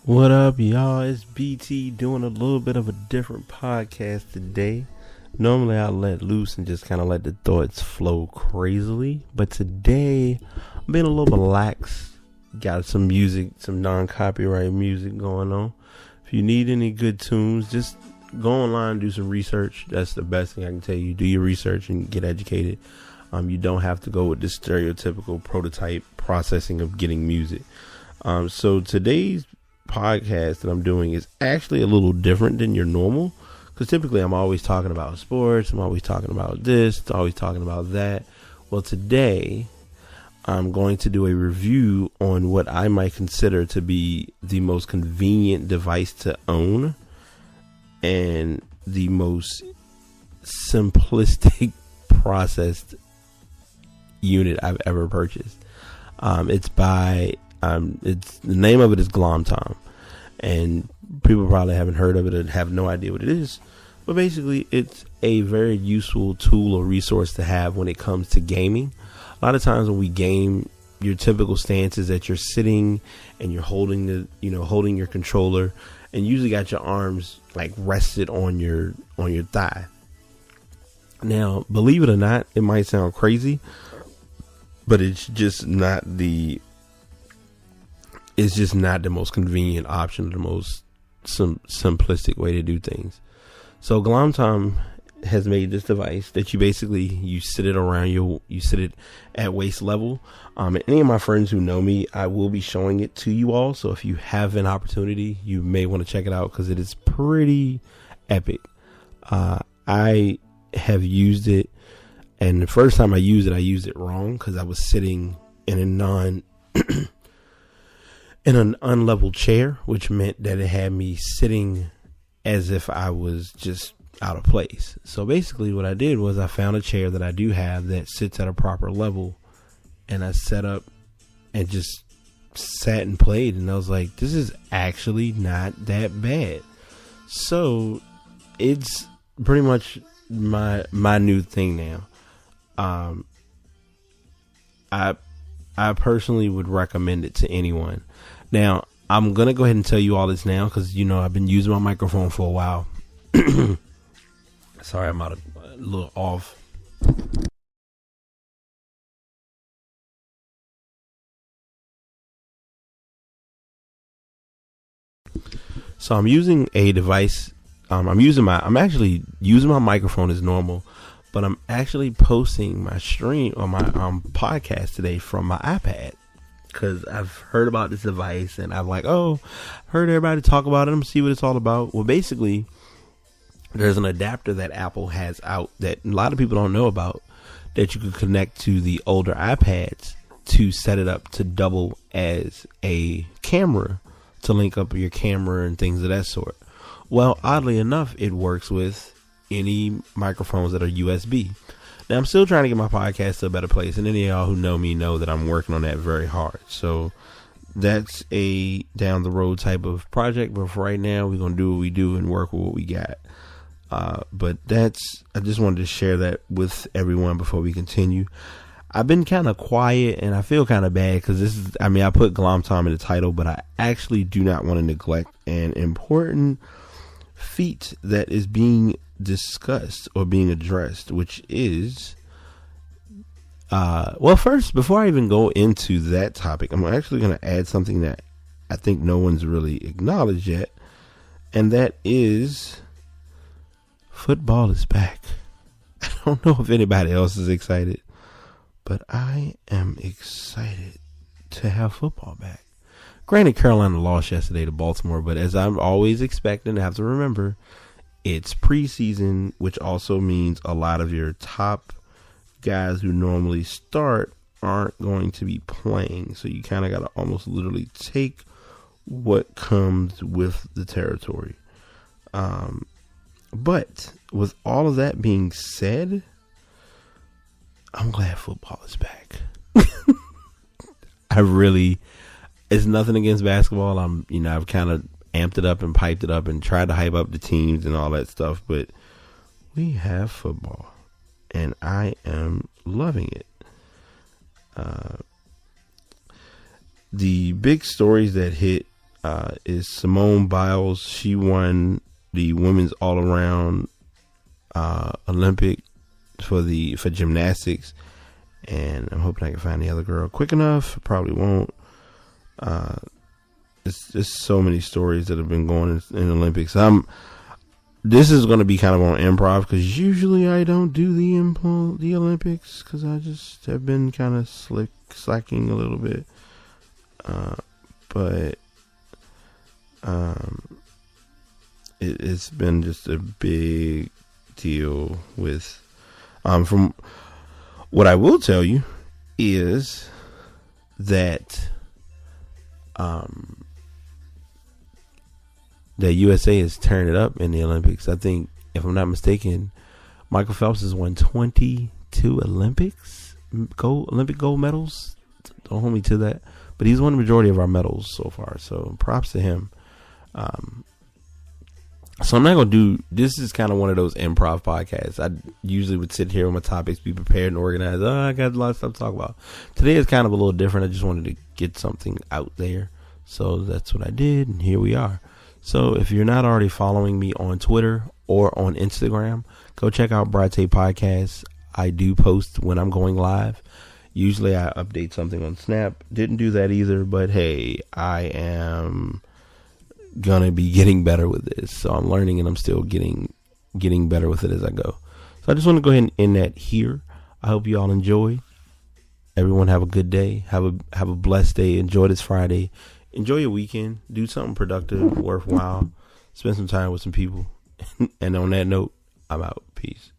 What up, y'all? It's BT doing a little bit of a different podcast today. Normally, I let loose and just kind of let the thoughts flow crazily, but today I'm being a little relaxed. Got some music, some non-copyright music going on. If you need any good tunes, just go online and do some research. That's the best thing I can tell you. Do your research and get educated. You don't have to go with the stereotypical prototype processing of getting music. So today's podcast that I'm doing is actually a little different than your normal, because typically I'm always talking about sports, I'm always talking about this, always talking about that. Well, today I'm going to do a review on what I might consider to be the most convenient device to own and the most simplistic processed unit I've ever purchased. It's the name of it is GlomTom, and people probably haven't heard of it and have no idea what it is, but basically it's a very useful tool or resource to have when it comes to gaming. A lot of times when we game, your typical stance is that you're sitting and you're holding your controller, and usually got your arms like rested on your thigh. Now, believe it or not, it might sound crazy, but it's just not the most convenient option, the most simplistic way to do things. So GlomTom has made this device that you sit it around you sit it at waist level. And any of my friends who know me, I will be showing it to you all. So if you have an opportunity, you may want to check it out because it is pretty epic. I have used it, and the first time I used it wrong because I was sitting in in an unlevel chair, which meant that it had me sitting as if I was just out of place. So basically what I did was I found a chair that I do have that sits at a proper level, and I set up and just sat and played, and I was like, this is actually not that bad. So it's pretty much my new thing now. I personally would recommend it to anyone. Now, I'm going to go ahead and tell you all this now because, I've been using my microphone for a while. Sorry, I'm a little off. So I'm using a device. I'm actually using my microphone as normal, but I'm actually posting my stream or my podcast today from my iPad. Because I've heard about this device and I'm like, heard everybody talk about it. I'm gonna see what it's all about. Well, basically, there's an adapter that Apple has out that a lot of people don't know about, that you can connect to the older iPads to set it up to double as a camera, to link up your camera and things of that sort. Well, oddly enough, it works with any microphones that are USB. Now, I'm still trying to get my podcast to a better place, and any of y'all who know me know that I'm working on that very hard. So that's a down the road type of project, but for right now, we're going to do what we do and work with what we got. But I just wanted to share that with everyone before we continue. I've been kind of quiet, and I feel kind of bad because I put GlomTom in the title, but I actually do not want to neglect an important feat that is being discussed or being addressed, which is first, before I even go into that topic, I'm actually going to add something that I think no one's really acknowledged yet, and that is football is back. I don't know if anybody else is excited, but I am excited to have football back. Granted, Carolina lost yesterday to Baltimore, but as I'm always expecting, I have to remember, it's preseason, which also means a lot of your top guys who normally start aren't going to be playing. So you kind of got to almost literally take what comes with the territory. But with all of that being said, I'm glad football is back. It's nothing against basketball. I've kind of amped it up and piped it up and tried to hype up the teams and all that stuff, but we have football and I am loving it. The big stories that hit is Simone Biles. She won the women's all around Olympic for gymnastics, and I'm hoping I can find the other girl quick enough. Probably won't. It's just so many stories that have been going in the Olympics. This is going to be kind of on improv because usually I don't do the Olympics because I just have been kind of slacking a little bit. But it's been just a big deal with. From what I will tell you is that the USA has turned it up in the Olympics. I think, if I'm not mistaken, Michael Phelps has won 22 Olympic gold medals. Don't hold me to that, but he's won the majority of our medals so far. So props to him. So I'm not going to do, this is kind of one of those improv podcasts. I usually would sit here with my topics, be prepared and organized. I got a lot of stuff to talk about. Today is kind of a little different. I just wanted to get something out there. So that's what I did, and here we are. So if you're not already following me on Twitter or on Instagram, go check out Brate Podcast. I do post when I'm going live. Usually I update something on Snap. Didn't do that either, but hey, I am gonna be getting better with this. So I'm learning, and I'm still getting better with it as I go. So I just want to go ahead and end that here. I hope you all enjoy. Everyone have a good day. Have a blessed day. Enjoy this Friday. Enjoy your weekend. Do something productive, worthwhile. Spend some time with some people. And on that note, I'm out. Peace.